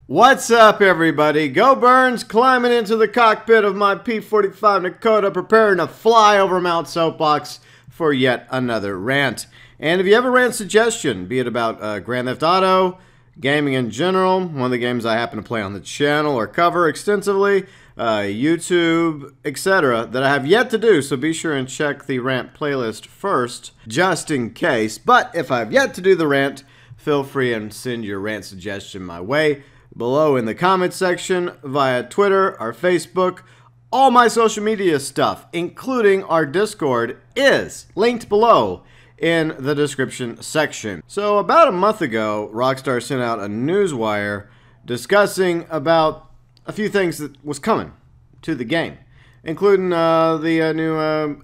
What's up, everybody? GeauxBurns climbing into the cockpit of my P-45 Dakota, preparing to fly over Mount Soapbox for yet another rant. And if you have a rant suggestion, be it about Grand Theft Auto, gaming in general, one of the games I happen to play on the channel or cover extensively, YouTube, etc., that I have yet to do, so be sure and check the rant playlist first, just in case. But if I've yet to do the rant, feel free and send your rant suggestion my way below in the comments section, via Twitter, our Facebook. All my social media stuff, including our Discord, is linked below in the description section. So about a month ago, Rockstar sent out a newswire discussing about a few things that was coming to the game, including the new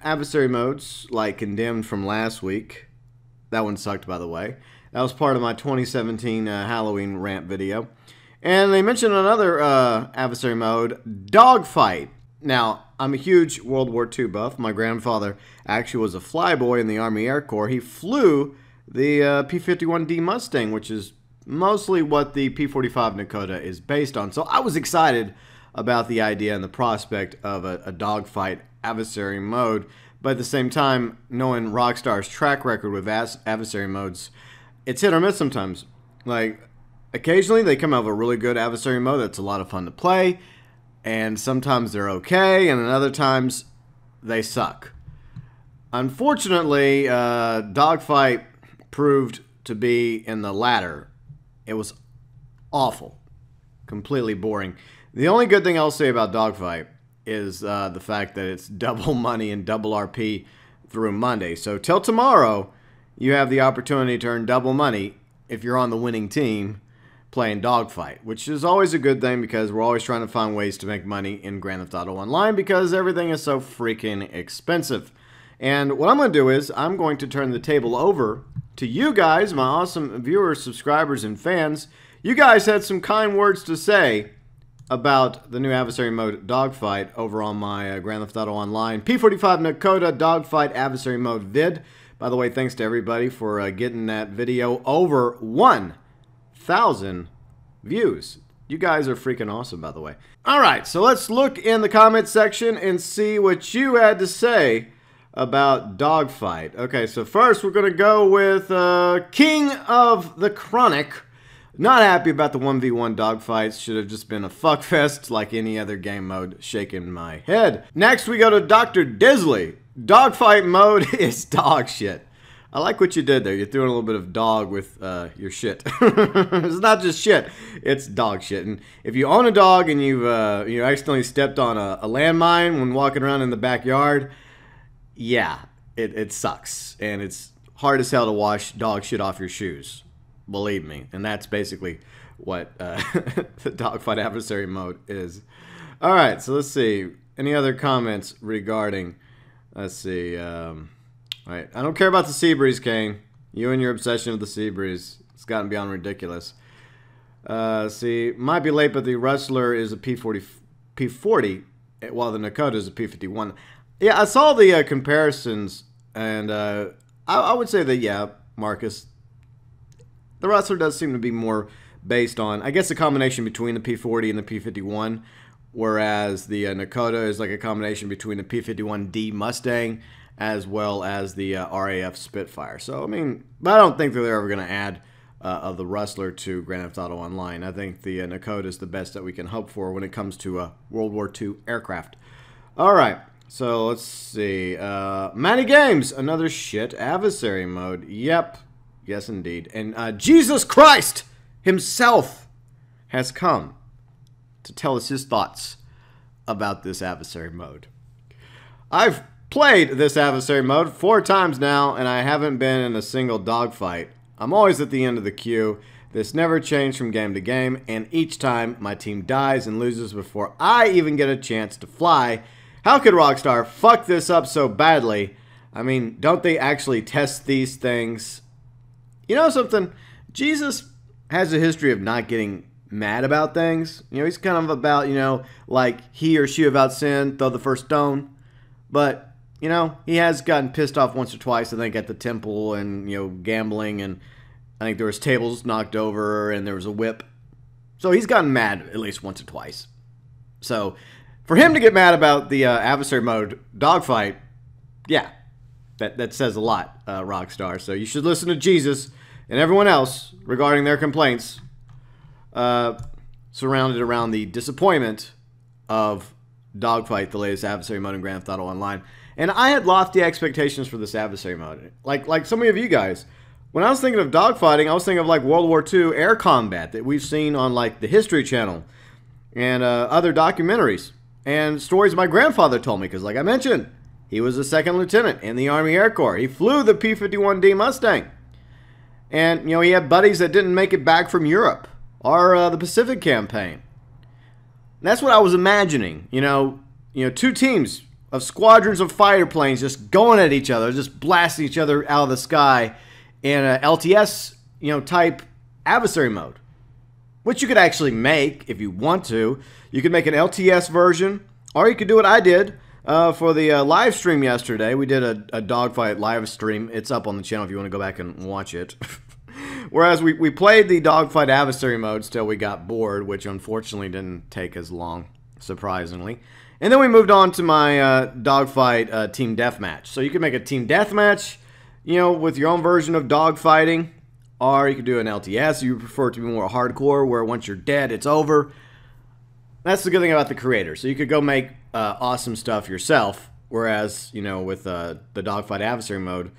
adversary modes, like Condemned from last week. That one sucked, by the way. That was part of my 2017 Halloween rant video. And they mentioned another adversary mode, Dogfight. Now, I'm a huge World War II buff. My grandfather actually was a flyboy in the Army Air Corps. He flew the P-51D Mustang, which is mostly what the P-45 Dakota is based on. So I was excited about the idea and the prospect of a dogfight adversary mode. But at the same time, knowing Rockstar's track record with adversary modes, it's hit or miss sometimes. Like, occasionally they come out with a really good adversary mode that's a lot of fun to play, and sometimes they're okay, and then other times they suck. Unfortunately, Dogfight proved to be in the latter. It was awful. Completely boring. The only good thing I'll say about Dogfight is the fact that it's double money and double RP through Monday. So till tomorrow, you have the opportunity to earn double money if you're on the winning team playing Dogfight, which is always a good thing because we're always trying to find ways to make money in Grand Theft Auto Online because everything is so freaking expensive. And what I'm going to do is I'm going to turn the table over to you guys, my awesome viewers, subscribers, and fans. You guys had some kind words to say about the new adversary mode Dogfight over on my Grand Theft Auto Online P-45 Dakota Dogfight adversary mode vid. By the way, thanks to everybody for getting that video over 1,000 views. You guys are freaking awesome, by the way. Alright, so let's look in the comment section and see what you had to say about Dogfight. Okay, so first we're going to go with King of the Chronic. Not happy about the 1v1 dogfights. Should have just been a fuckfest like any other game mode. Shaking my head. Next we go to Dr. Disley. Dogfight mode is dog shit. I like what you did there. You're throwing a little bit of dog with your shit. It's not just shit. It's dog shit. And if you own a dog and you've you accidentally stepped on a landmine when walking around in the backyard, yeah, it sucks. And it's hard as hell to wash dog shit off your shoes. Believe me. And that's basically what the Dogfight adversary mode is. Alright, so let's see. Any other comments regarding... Let's see. Alright, I don't care about the sea breeze, Kane. You and your obsession with the sea breeze. It's gotten beyond ridiculous. See, might be late, but the Rustler is a P40, while the Dakota is a P51. Yeah, I saw the comparisons, and I would say that, yeah, Marcus, the Rustler does seem to be more based on, I guess, a combination between the P40 and the P51, whereas the Dakota is like a combination between the P51D Mustang as well as the RAF Spitfire. So, I mean, but I don't think that they're ever going to add of the Rustler to Grand Theft Auto Online. I think the Dakota is the best that we can hope for when it comes to World War II aircraft. All right, so let's see. Manny Games, another shit adversary mode. Yep, yes indeed. And Jesus Christ himself has come to tell us his thoughts about this adversary mode. I've played this adversary mode 4 times now, and I haven't been in a single dogfight. I'm always at the end of the queue. This never changed from game to game, and each time my team dies and loses before I even get a chance to fly. How could Rockstar fuck this up so badly? I mean, don't they actually test these things? You know something? Jesus has a history of not getting mad about things. You know, he's kind of about, you know, like he or she without sin, throw the first stone. But you know, he has gotten pissed off once or twice, I think, at the temple and, you know, gambling. And I think there was tables knocked over and there was a whip. So he's gotten mad at least once or twice. So for him to get mad about the adversary mode dogfight, yeah, that says a lot, Rockstar. So you should listen to Jesus and everyone else regarding their complaints surrounded around the disappointment of Dogfight, the latest adversary mode in Grand Theft Auto Online. And I had lofty expectations for this adversary mode. Like so many of you guys, when I was thinking of dogfighting, I was thinking of like World War II air combat that we've seen on like the History Channel and other documentaries and stories my grandfather told me. Because like I mentioned, he was a second lieutenant in the Army Air Corps. He flew the P-51D Mustang. And, you know, he had buddies that didn't make it back from Europe or the Pacific Campaign. And that's what I was imagining. You know, two teams of squadrons of fighter planes just going at each other, just blasting each other out of the sky in a LTS, type adversary mode, which you could actually make if you want to. You could make an LTS version, or you could do what I did for the live stream yesterday. We did a dogfight live stream. It's up on the channel if you want to go back and watch it. Whereas we played the dogfight adversary modes till we got bored, which unfortunately didn't take as long, surprisingly. And then we moved on to my dogfight team deathmatch. So you can make a team deathmatch, with your own version of dogfighting, or you could do an LTS. You prefer it to be more hardcore, where once you're dead, it's over. That's the good thing about the creator. So you could go make awesome stuff yourself, whereas, with the dogfight adversary mode,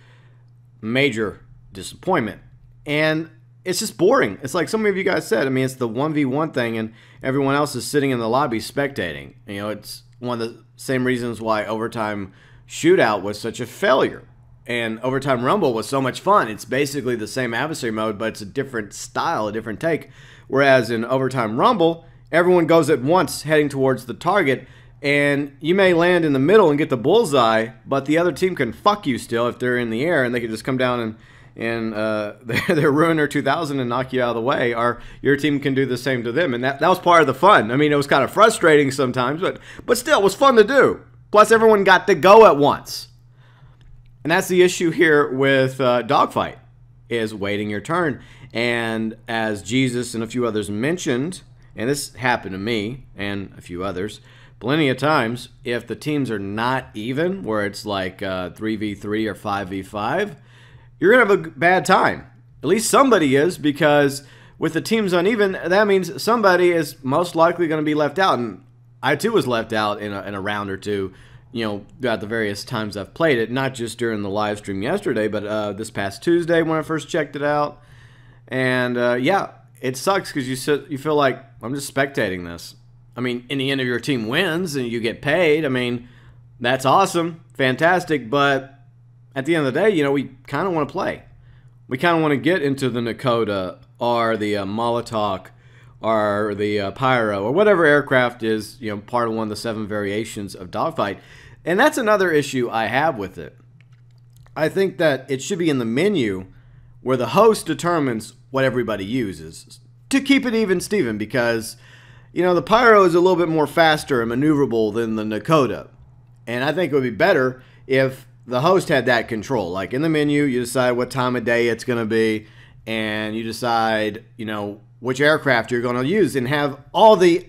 major disappointment. And it's just boring. It's like some of you guys said. I mean, it's the 1v1 thing, and everyone else is sitting in the lobby spectating. It's one of the same reasons why Overtime Shootout was such a failure. And Overtime Rumble was so much fun. It's basically the same adversary mode, but it's a different style, a different take. Whereas in Overtime Rumble, everyone goes at once heading towards the target, and you may land in the middle and get the bullseye, but the other team can fuck you still if they're in the air, and they can just come down and their Ruiner 2000 and knock you out of the way, or your team can do the same to them. And that was part of the fun. I mean, it was kind of frustrating sometimes, but still, it was fun to do. Plus, everyone got to go at once. And that's the issue here with Dogfight, is waiting your turn. And as Jesus and a few others mentioned, and this happened to me and a few others plenty of times, if the teams are not even, where it's like 3v3 or 5v5, you're going to have a bad time. At least somebody is, because with the teams uneven, that means somebody is most likely going to be left out. And I, too, was left out in a round or two, throughout the various times I've played it, not just during the live stream yesterday, but this past Tuesday when I first checked it out. And, yeah, it sucks because you feel like, I'm just spectating this. I mean, in the end, if your team wins and you get paid, I mean, that's awesome, fantastic, but at the end of the day, we kind of want to play. We kind of want to get into the Nakota or the Molotov or the Pyro or whatever aircraft is, part of one of the 7 variations of Dogfight. And that's another issue I have with it. I think that it should be in the menu where the host determines what everybody uses to keep it even, Steven, because, the Pyro is a little bit more faster and maneuverable than the Nakota. And I think it would be better if the host had that control. Like in the menu, you decide what time of day it's going to be, and you decide, which aircraft you're going to use, and have all the,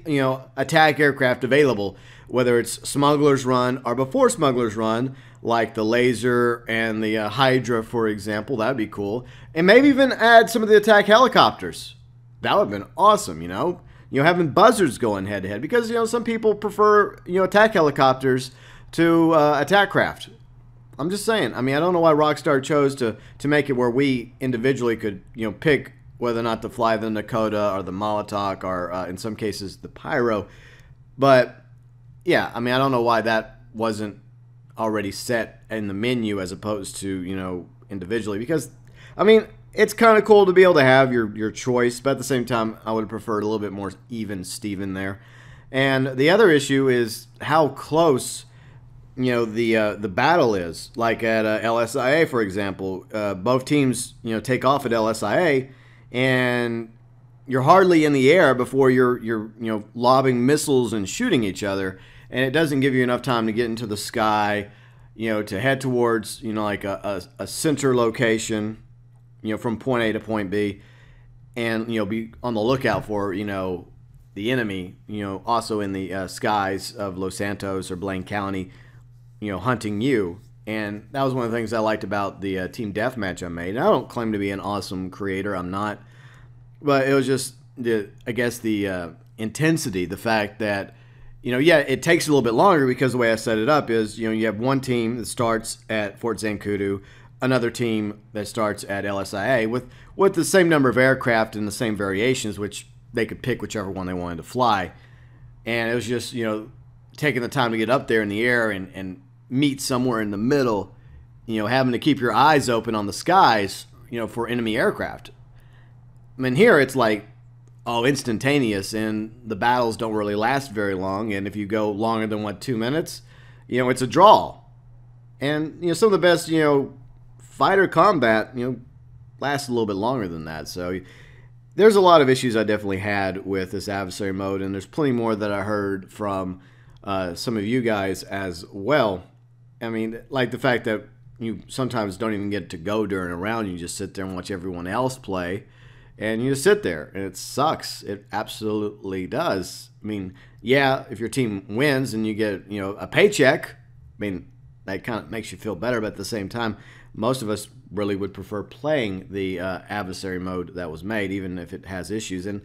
attack aircraft available, whether it's Smuggler's Run or before Smuggler's Run, like the Laser and the Hydra, for example. That'd be cool. And maybe even add some of the attack helicopters. That would have been awesome, having buzzards going head-to-head, because, some people prefer, attack helicopters to attack craft. I'm just saying. I mean, I don't know why Rockstar chose to make it where we individually could, pick whether or not to fly the Nakota or the Molotov or, in some cases, the Pyro. But, yeah, I mean, I don't know why that wasn't already set in the menu as opposed to, individually. Because, I mean, it's kind of cool to be able to have your choice. But at the same time, I would have preferred a little bit more even Steven there. And the other issue is how close the battle is. Like at LSIA, for example, both teams take off at LSIA, and you're hardly in the air before you're lobbing missiles and shooting each other, and it doesn't give you enough time to get into the sky, to head towards like a center location, from point A to point B. and be on the lookout for the enemy, also in the skies of Los Santos or Blaine County, hunting you. And that was one of the things I liked about the team deathmatch I made. And I don't claim to be an awesome creator. I'm not. But it was just, I guess, the intensity, the fact that, yeah, it takes a little bit longer because the way I set it up is, you have one team that starts at Fort Zancudo, another team that starts at LSIA with the same number of aircraft and the same variations, which they could pick whichever one they wanted to fly. And it was just, taking the time to get up there in the air and meet somewhere in the middle, having to keep your eyes open on the skies, for enemy aircraft. I mean, here it's like, instantaneous, and the battles don't really last very long. And if you go longer than 2 minutes, it's a draw. And some of the best, fighter combat, lasts a little bit longer than that. So there's a lot of issues I definitely had with this adversary mode, and there's plenty more that I heard from some of you guys as well. I mean, like the fact that you sometimes don't even get to go during a round. You just sit there and watch everyone else play, and you just sit there, and it sucks. It absolutely does. I mean, yeah, if your team wins and you get, a paycheck, I mean, that kind of makes you feel better, but at the same time, most of us really would prefer playing the adversary mode that was made, even if it has issues. And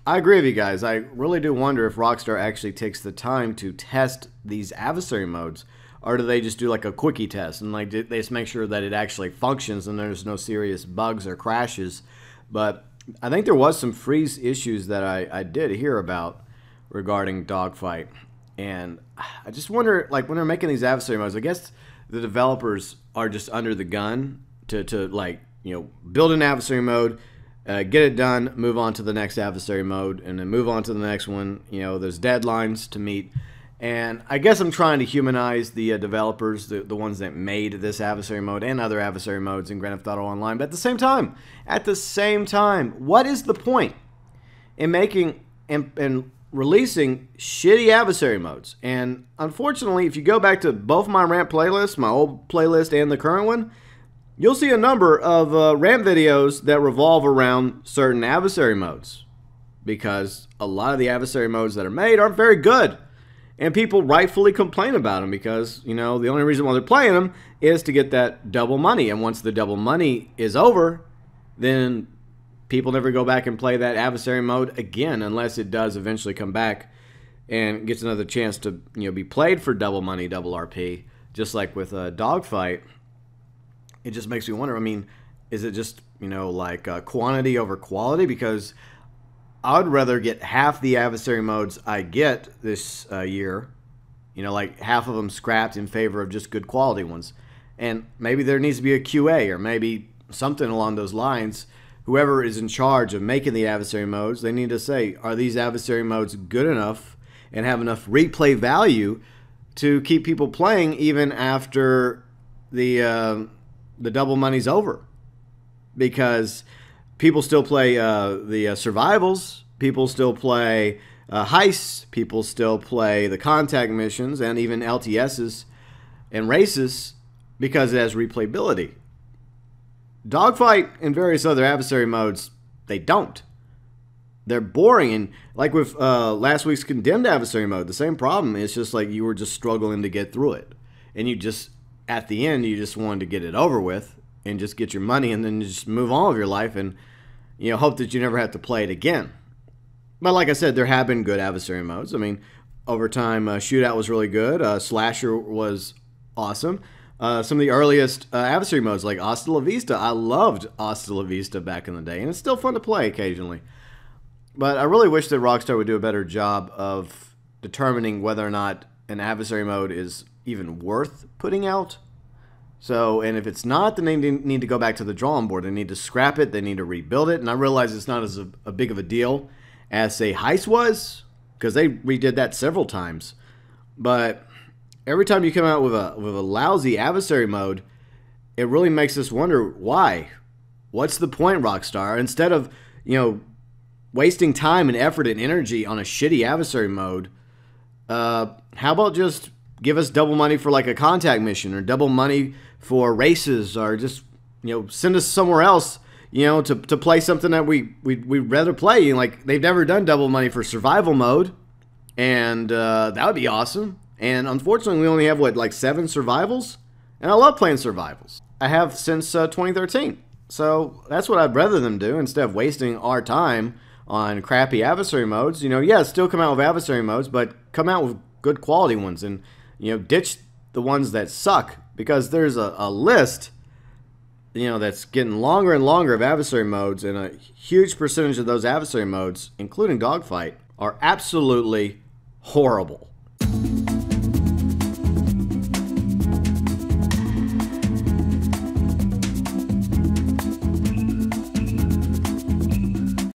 I agree with you guys. I really do wonder if Rockstar actually takes the time to test these adversary modes, or do they just do like a quickie test and like they just make sure that it actually functions and there's no serious bugs or crashes. But I think there was some freeze issues that I did hear about regarding Dogfight. And I just wonder, like, when they're making these adversary modes, I guess the developers are just under the gun to like, build an adversary mode, get it done, move on to the next adversary mode, and then move on to the next one. There's deadlines to meet. And I guess I'm trying to humanize the developers, the ones that made this adversary mode and other adversary modes in Grand Theft Auto Online. But at the same time, what is the point in making and releasing shitty adversary modes? And unfortunately, if you go back to both my Rant playlists, my old playlist and the current one, you'll see a number of Rant videos that revolve around certain adversary modes, because a lot of the adversary modes that are made aren't very good. And people rightfully complain about them because, the only reason why they're playing them is to get that double money. And once the double money is over, then people never go back and play that adversary mode again, unless it does eventually come back and gets another chance to, be played for double money, double RP, just like with Dogfight. It just makes me wonder, I mean, is it just, like quantity over quality? Because I would rather get half the adversary modes I get this year, like half of them scrapped in favor of just good quality ones. And maybe there needs to be a QA or maybe something along those lines. Whoever is in charge of making the adversary modes, they need to say, are these adversary modes good enough and have enough replay value to keep people playing even after the double money's over? Because people still play the survivals, people still play heists, people still play the contact missions, and even LTSs and races because it has replayability. Dogfight and various other adversary modes, they don't. They're boring, and like with last week's Condemned adversary mode, the same problem. It's just like you were just struggling to get through it. And you just, at the end, you just wanted to get it over with and just get your money and then just move on with your life and hope that you never have to play it again. But like I said, there have been good adversary modes. I mean, over time, Shootout was really good. Slasher was awesome. Some of the earliest adversary modes, like Hasta La Vista, I loved Hasta La Vista back in the day, and it's still fun to play occasionally. But I really wish that Rockstar would do a better job of determining whether or not an adversary mode is even worth putting out. So, and if it's not, then they need to go back to the drawing board. They need to scrap it. They need to rebuild it. And I realize it's not as a big of a deal as, say, Heist was, because they redid that several times. But every time you come out with a lousy adversary mode, it really makes us wonder why. What's the point, Rockstar? Instead of, wasting time and effort and energy on a shitty adversary mode, how about just give us double money for like a contact mission, or double money for races, or just, send us somewhere else, you know, to play something that we'd rather play. Like, they've never done double money for survival mode, and that would be awesome. And unfortunately, we only have, what, like 7 survivals? And I love playing survivals. I have since 2013. So that's what I'd rather them do instead of wasting our time on crappy adversary modes. You know, yeah, still come out with adversary modes, but come out with good quality ones, and, you know, ditch the ones that suck, because there's a list, you know, that's getting longer and longer of adversary modes, and a huge percentage of those adversary modes, including Dogfight, are absolutely horrible.